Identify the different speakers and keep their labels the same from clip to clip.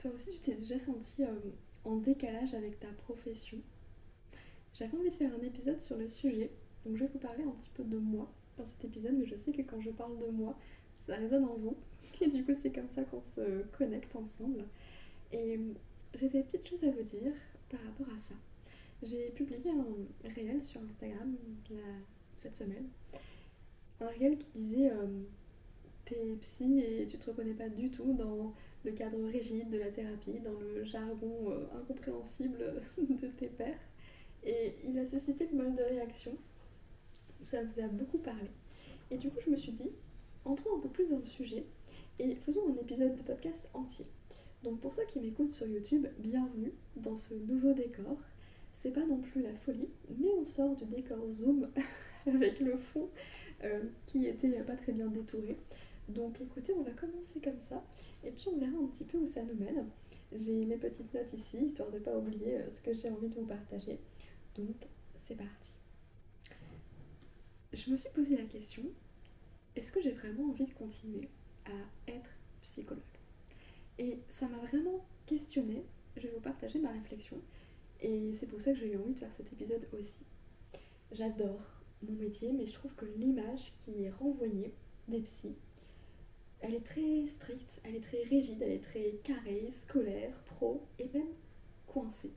Speaker 1: Toi aussi, tu t'es déjà senti en décalage avec ta profession. J'avais envie de faire un épisode sur le sujet, donc je vais vous parler un petit peu de moi dans cet épisode, mais je sais que quand je parle de moi, ça résonne en vous. Et du coup, c'est comme ça qu'on se connecte ensemble. Et j'ai des petites choses à vous dire par rapport à ça. J'ai publié un réel sur Instagram cette semaine. Un réel qui disait t'es psy et tu te reconnais pas du tout dans le cadre rigide de la thérapie, dans le jargon incompréhensible de tes pairs. Et il a suscité pas mal de réactions. Ça vous a beaucoup parlé. Et du coup, je me suis dit, entrons un peu plus dans le sujet et faisons un épisode de podcast entier. Donc pour ceux qui m'écoutent sur YouTube, bienvenue dans ce nouveau décor. C'est pas non plus la folie, mais on sort du décor Zoom avec le fond qui était pas très bien détouré. Donc écoutez, on va commencer comme ça et puis on verra un petit peu où ça nous mène. J'ai mes petites notes ici, histoire de ne pas oublier ce que j'ai envie de vous partager. Donc c'est parti. Je me suis posé la question, est-ce que j'ai vraiment envie de continuer à être psychologue? Et ça m'a vraiment questionnée, je vais vous partager ma réflexion, et c'est pour ça que j'ai eu envie de faire cet épisode aussi. J'adore mon métier, mais je trouve que l'image qui est renvoyée des psys, elle est très stricte, elle est très rigide, elle est très carrée, scolaire, pro, et même coincée.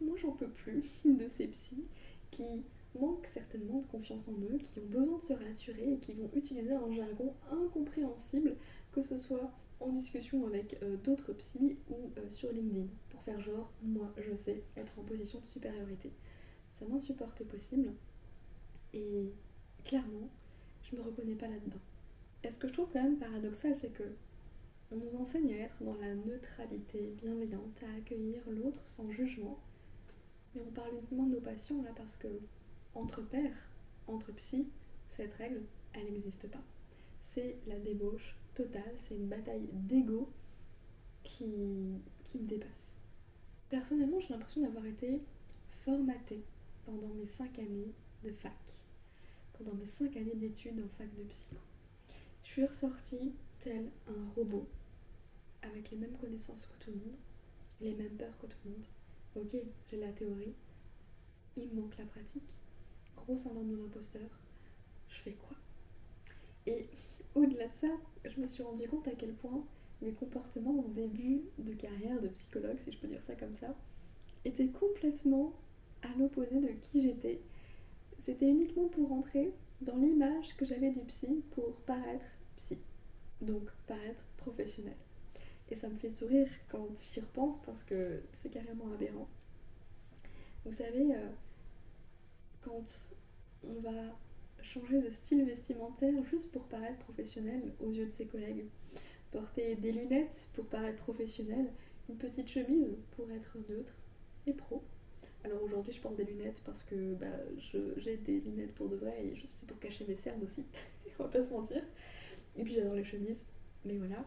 Speaker 1: Moi, j'en peux plus de ces psys qui manquent certainement de confiance en eux, qui ont besoin de se rassurer et qui vont utiliser un jargon incompréhensible, que ce soit en discussion avec d'autres psys ou sur LinkedIn, pour faire genre, moi, je sais être en position de supériorité. Ça m'insupporte possible et clairement, je me reconnais pas là-dedans. Et ce que je trouve quand même paradoxal, c'est que on nous enseigne à être dans la neutralité bienveillante, à accueillir l'autre sans jugement. Mais on parle uniquement de nos patients là parce que, entre pairs, entre psy, cette règle, elle n'existe pas. C'est la débauche totale, c'est une bataille d'ego qui me dépasse. Personnellement, j'ai l'impression d'avoir été formatée pendant mes 5 années de fac, pendant mes 5 années d'études en fac de psycho. Je suis ressortie tel un robot, avec les mêmes connaissances que tout le monde, les mêmes peurs que tout le monde. Ok, j'ai la théorie, il me manque la pratique. Gros syndrome de l'imposteur, je fais quoi? Et au-delà de ça, je me suis rendu compte à quel point mes comportements en début de carrière de psychologue, si je peux dire ça comme ça, étaient complètement à l'opposé de qui j'étais. C'était uniquement pour rentrer dans l'image que j'avais du psy pour paraître psy, donc paraître professionnel. Et ça me fait sourire quand j'y repense parce que c'est carrément aberrant. Vous savez, quand on va changer de style vestimentaire juste pour paraître professionnel aux yeux de ses collègues, porter des lunettes pour paraître professionnel, une petite chemise pour être neutre et pro. Alors aujourd'hui, je porte des lunettes parce que j'ai des lunettes pour de vrai et c'est pour cacher mes cernes aussi, on va pas se mentir. Et puis j'adore les chemises, mais voilà.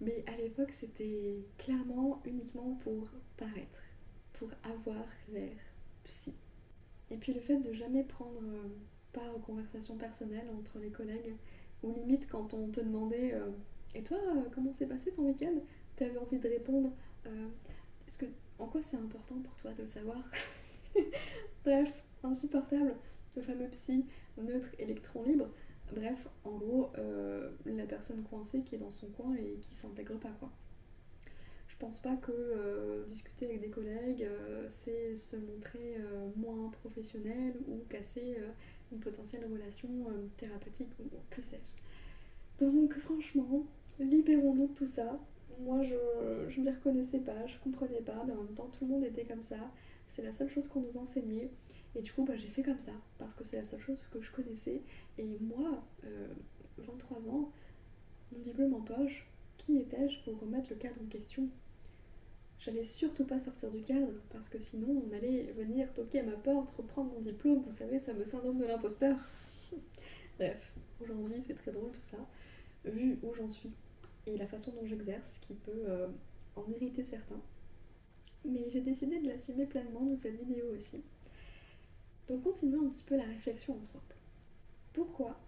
Speaker 1: Mais à l'époque, c'était clairement uniquement pour paraître, pour avoir l'air psy. Et puis le fait de jamais prendre part aux conversations personnelles entre les collègues, ou limite quand on te demandait et toi, comment s'est passé ton week-end? T'avais envie de répondre est-ce que, en quoi c'est important pour toi de le savoir? Bref, insupportable, le fameux psy neutre électron libre. Bref, en gros, la personne coincée qui est dans son coin et qui s'intègre pas, quoi. Je pense pas que discuter avec des collègues, c'est se montrer moins professionnel ou casser une potentielle relation thérapeutique ou que sais-je. Donc franchement, libérons-nous de tout ça. Moi, je m'y reconnaissais pas, je comprenais pas, mais en même temps, tout le monde était comme ça. C'est la seule chose qu'on nous enseignait. Et du coup, j'ai fait comme ça, parce que c'est la seule chose que je connaissais. Et moi, 23 ans, mon diplôme en poche, qui étais-je pour remettre le cadre en question? J'allais surtout pas sortir du cadre, parce que sinon on allait venir toquer à ma porte, reprendre mon diplôme, vous savez, ce fameux syndrome de l'imposteur. Bref, aujourd'hui c'est très drôle tout ça, vu où j'en suis et la façon dont j'exerce, qui peut en irriter certains. Mais j'ai décidé de l'assumer pleinement dans cette vidéo aussi. Donc continuons un petit peu la réflexion ensemble. Pourquoi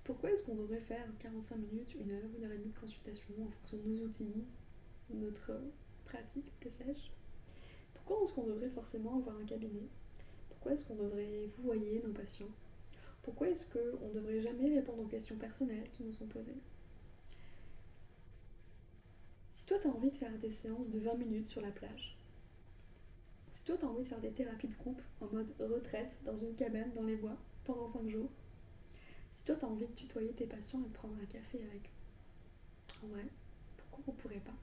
Speaker 1: Pourquoi est-ce qu'on devrait faire 45 minutes, 1 heure et demie de consultation en fonction de nos outils, notre pratique, que sais-je. Pourquoi est-ce qu'on devrait forcément avoir un cabinet? Pourquoi est-ce qu'on devrait vouvoyer nos patients? Pourquoi est-ce qu'on ne devrait jamais répondre aux questions personnelles qui nous sont posées? Si toi t'as envie de faire des séances de 20 minutes sur la plage, si toi t'as envie de faire des thérapies de groupe en mode retraite dans une cabane dans les bois pendant 5 jours, si toi t'as envie de tutoyer tes patients et de prendre un café avec eux, en vrai, pourquoi on pourrait pas?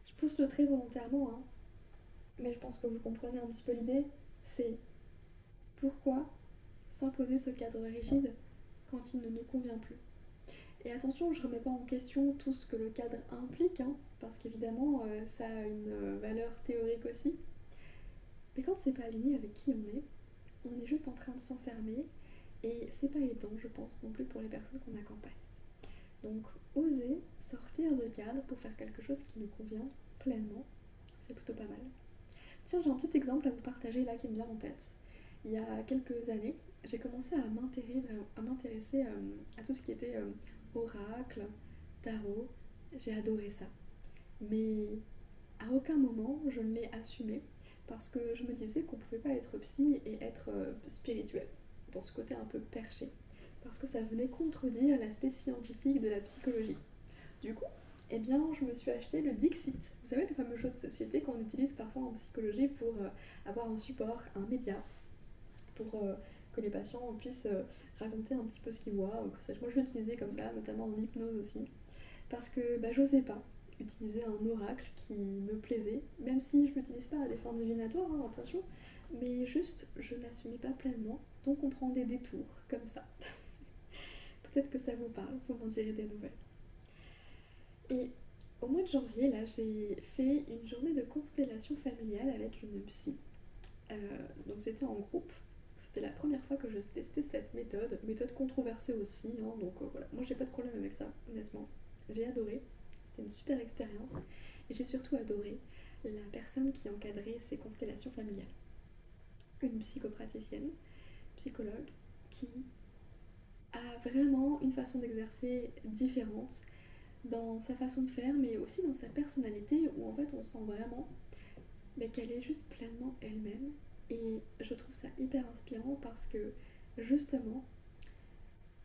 Speaker 1: Je pousse le trait volontairement, hein, mais je pense que vous comprenez un petit peu l'idée. C'est pourquoi s'imposer ce cadre rigide quand il ne nous convient plus. Et attention, je ne remets pas en question tout ce que le cadre implique, hein, parce qu'évidemment, ça a une valeur théorique aussi. Mais quand c'est pas aligné avec qui on est juste en train de s'enfermer, et c'est pas aidant, je pense, non plus pour les personnes qu'on accompagne. Donc, oser sortir de cadre pour faire quelque chose qui nous convient pleinement, c'est plutôt pas mal. Tiens, j'ai un petit exemple à vous partager là qui me vient en tête. Il y a quelques années, j'ai commencé à m'intéresser à tout ce qui était oracle, tarot. J'ai adoré ça. Mais à aucun moment je ne l'ai assumé parce que je me disais qu'on ne pouvait pas être psy et être spirituel, dans ce côté un peu perché, parce que ça venait contredire l'aspect scientifique de la psychologie. Du coup, eh bien, je me suis acheté le Dixit. Vous savez, le fameux jeu de société qu'on utilise parfois en psychologie pour avoir un support, un média, pour que les patients puissent raconter un petit peu ce qu'ils voient. Moi, je l'utilisais comme ça, notamment en hypnose aussi, parce que j'osais pas utiliser un oracle qui me plaisait, même si je l'utilise pas à des fins divinatoires, hein, attention, mais juste, je n'assumais pas pleinement, donc on prend des détours, comme ça. Peut-être que ça vous parle, vous m'en direz des nouvelles. Et au mois de janvier, là, j'ai fait une journée de constellation familiale avec une psy. Donc c'était en groupe. C'était la première fois que je testais cette méthode controversée aussi, hein, donc voilà. Moi j'ai pas de problème avec ça, honnêtement. J'ai adoré, c'était une super expérience. Et j'ai surtout adoré la personne qui encadrait ces constellations familiales. Une psychopraticienne, psychologue, qui a vraiment une façon d'exercer différente dans sa façon de faire, mais aussi dans sa personnalité, où en fait on sent vraiment qu'elle est juste pleinement elle-même. Et je trouve ça hyper inspirant parce que justement,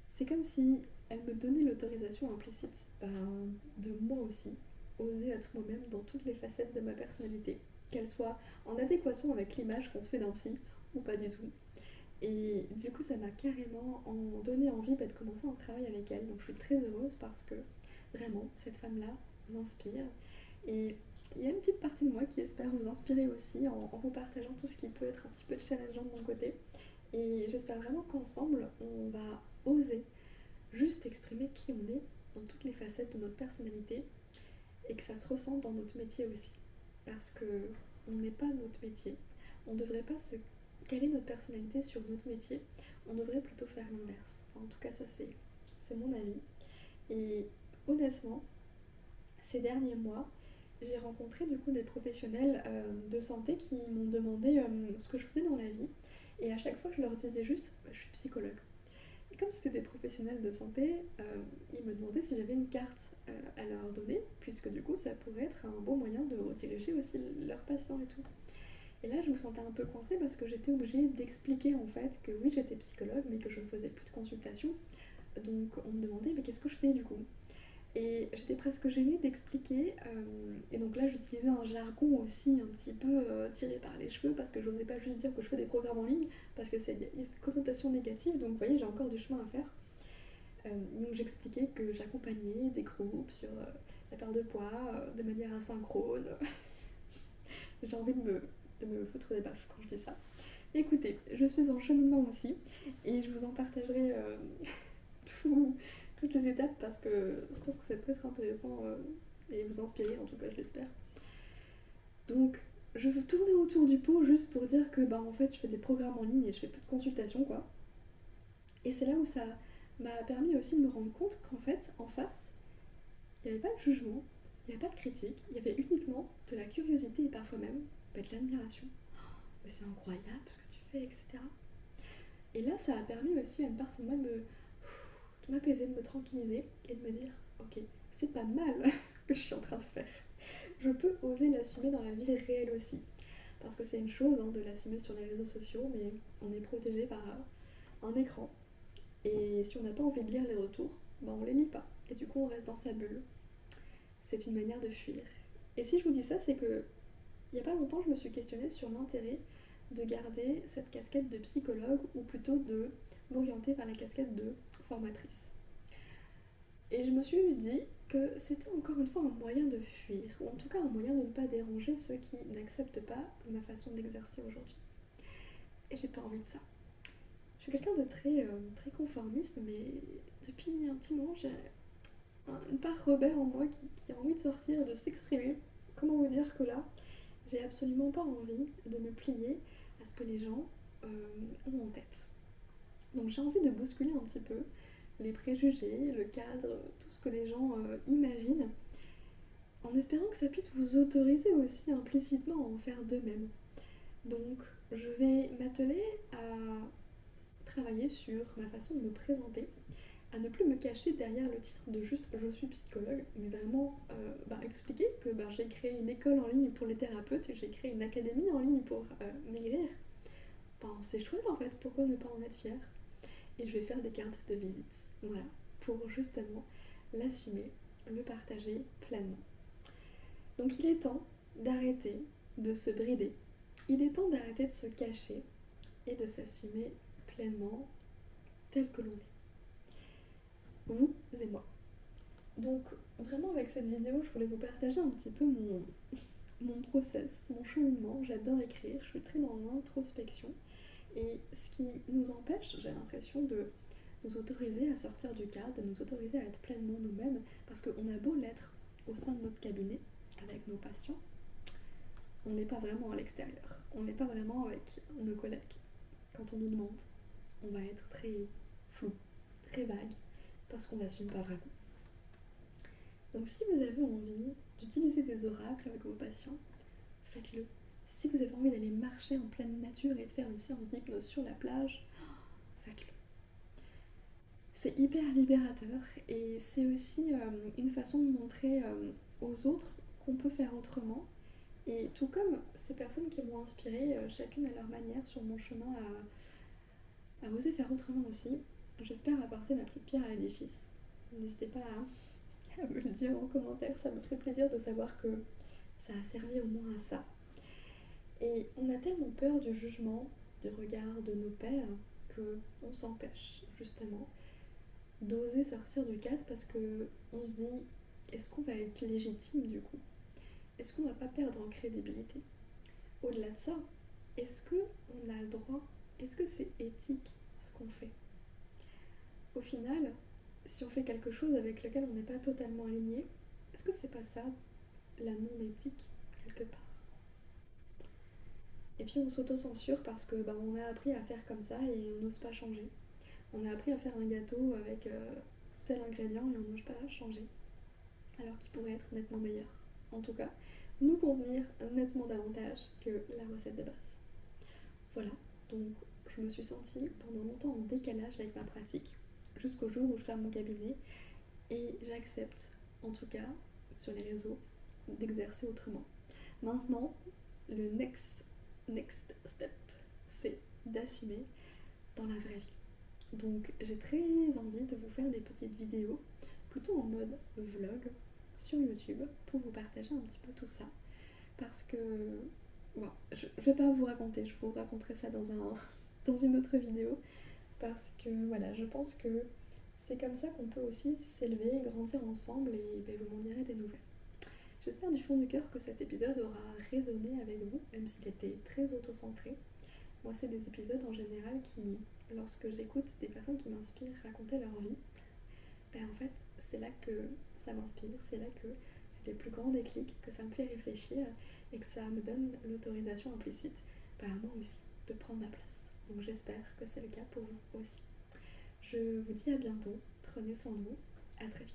Speaker 1: c'est comme si elle me donnait l'autorisation implicite de moi aussi oser être moi-même dans toutes les facettes de ma personnalité, qu'elle soit en adéquation avec l'image qu'on se fait d'un psy ou pas du tout. Et du coup, ça m'a carrément donné envie de commencer un travail avec elle. Donc je suis très heureuse parce que vraiment, cette femme-là m'inspire. Et il y a une petite partie de moi qui espère vous inspirer aussi en vous partageant tout ce qui peut être un petit peu challengeant de mon côté. Et j'espère vraiment qu'ensemble, on va oser juste exprimer qui on est dans toutes les facettes de notre personnalité et que ça se ressente dans notre métier aussi. Parce que on n'est pas notre métier. On ne devrait pas se caler notre personnalité sur notre métier. On devrait plutôt faire l'inverse. Enfin, en tout cas, ça c'est mon avis. Et honnêtement, ces derniers mois, j'ai rencontré du coup des professionnels de santé qui m'ont demandé ce que je faisais dans la vie. Et à chaque fois, je leur disais juste, je suis psychologue. Et comme c'était des professionnels de santé, ils me demandaient si j'avais une carte à leur donner, puisque du coup, ça pourrait être un bon moyen de rediriger aussi leurs patients et tout. Et là, je me sentais un peu coincée parce que j'étais obligée d'expliquer en fait que oui, j'étais psychologue, mais que je ne faisais plus de consultation. Donc, on me demandait, mais qu'est-ce que je fais du coup? Et j'étais presque gênée d'expliquer. Et donc là, j'utilisais un jargon aussi un petit peu tiré par les cheveux parce que j'osais pas juste dire que je fais des programmes en ligne parce que il y a cette connotation négative. Donc vous voyez, j'ai encore du chemin à faire. Donc j'expliquais que j'accompagnais des groupes sur la perte de poids de manière asynchrone. J'ai envie de me foutre des baffes quand je dis ça. Écoutez, je suis en cheminement aussi et je vous en partagerai tout, toutes les étapes parce que je pense que ça peut être intéressant et vous inspirer, en tout cas je l'espère. Donc je veux tourner autour du pot juste pour dire que en fait je fais des programmes en ligne et je fais plus de consultations quoi. Et c'est là où ça m'a permis aussi de me rendre compte qu'en fait en face il n'y avait pas de jugement, il n'y avait pas de critique, il y avait uniquement de la curiosité et parfois même de l'admiration. Mais c'est incroyable ce que tu fais, etc. Et là ça a permis aussi à une partie de moi de m'apaiser, de me tranquilliser et de me dire ok, c'est pas mal ce que je suis en train de oser l'assumer dans la vie réelle aussi. Parce que c'est une chose de l'assumer sur les réseaux sociaux, mais on est protégé par un écran. Et si on n'a pas envie de lire les retours, on les lit pas. Et du coup, on reste dans sa bulle. C'est une manière de fuir. Et si je vous dis ça, c'est que il n'y a pas longtemps, je me suis questionnée sur l'intérêt de garder cette casquette de psychologue ou plutôt de m'orienter vers la casquette de formatrice. Et je me suis dit que c'était encore une fois un moyen de fuir, ou en tout cas un moyen de ne pas déranger ceux qui n'acceptent pas ma façon d'exercer aujourd'hui. Et j'ai pas envie de ça. Je suis quelqu'un de très conformiste, mais depuis un petit moment, j'ai une part rebelle en moi qui a envie de sortir, de s'exprimer. Comment vous dire que là, j'ai absolument pas envie de me plier à ce que les gens ont en tête. Donc j'ai envie de bousculer un petit peu les préjugés, le cadre, tout ce que les gens imaginent, en espérant que ça puisse vous autoriser aussi implicitement à en faire de même. Donc je vais m'atteler à travailler sur ma façon de me présenter, à ne plus me cacher derrière le titre de juste je suis psychologue, mais vraiment expliquer que j'ai créé une école en ligne pour les thérapeutes et j'ai créé une académie en ligne pour maigrir. C'est chouette en fait, pourquoi ne pas en être fier? Et je vais faire des cartes de visite, voilà, pour justement l'assumer, le partager pleinement. Donc il est temps d'arrêter de se brider, il est temps d'arrêter de se cacher et de s'assumer pleinement tel que l'on est. Vous et moi. Donc vraiment avec cette vidéo, je voulais vous partager un petit peu mon process, mon cheminement. J'adore écrire, je suis très dans l'introspection. Et ce qui nous empêche, j'ai l'impression, de nous autoriser à sortir du cadre, de nous autoriser à être pleinement nous-mêmes, parce qu'on a beau l'être au sein de notre cabinet, avec nos patients, on n'est pas vraiment à l'extérieur, on n'est pas vraiment avec nos collègues. Quand on nous demande, on va être très flou, très vague, parce qu'on n'assume pas vraiment. Donc si vous avez envie d'utiliser des oracles avec vos patients, faites-le. Si vous avez envie d'aller marcher en pleine nature et de faire une séance d'hypnose sur la plage, faites-le. C'est hyper libérateur et c'est aussi une façon de montrer aux autres qu'on peut faire autrement. Et tout comme ces personnes qui m'ont inspiré, chacune à leur manière, sur mon chemin à oser faire autrement aussi, j'espère apporter ma petite pierre à l'édifice. N'hésitez pas à me le dire en commentaire, ça me ferait plaisir de savoir que ça a servi au moins à ça. Et on a tellement peur du jugement, du regard de nos pairs, qu'on s'empêche justement d'oser sortir du cadre parce qu'on se dit, est-ce qu'on va être légitime du coup? Est-ce qu'on va pas perdre en crédibilité? Au-delà de ça, est-ce qu'on a le droit? Est-ce que c'est éthique ce qu'on fait? Au final, si on fait quelque chose avec lequel on n'est pas totalement aligné, est-ce que c'est pas ça la non-éthique quelque part? Et puis on s'auto-censure parce que on a appris à faire comme ça et on n'ose pas changer. On a appris à faire un gâteau avec tel ingrédient et on n'ose pas changer. Alors qu'il pourrait être nettement meilleur. En tout cas, nous convenir nettement davantage que la recette de base. Voilà, donc je me suis sentie pendant longtemps en décalage avec ma pratique, jusqu'au jour où je ferme mon cabinet et j'accepte, en tout cas sur les réseaux, d'exercer autrement. Maintenant, le next step, c'est d'assumer dans la vraie vie. Donc j'ai très envie de vous faire des petites vidéos, plutôt en mode vlog, sur YouTube, pour vous partager un petit peu tout ça. Parce que, je vais pas vous raconter, je vous raconterai ça dans une autre vidéo. Parce que voilà, je pense que c'est comme ça qu'on peut aussi s'élever, grandir ensemble et vous m'en direz des nouvelles. J'espère du fond du cœur que cet épisode aura résonné avec vous, même s'il était très auto-centré. Moi, c'est des épisodes en général qui, lorsque j'écoute des personnes qui m'inspirent raconter leur vie, en fait, c'est là que ça m'inspire, c'est là que j'ai les plus grands déclics, que ça me fait réfléchir et que ça me donne l'autorisation implicite, à moi aussi, de prendre ma place. Donc j'espère que c'est le cas pour vous aussi. Je vous dis à bientôt, prenez soin de vous, à très vite.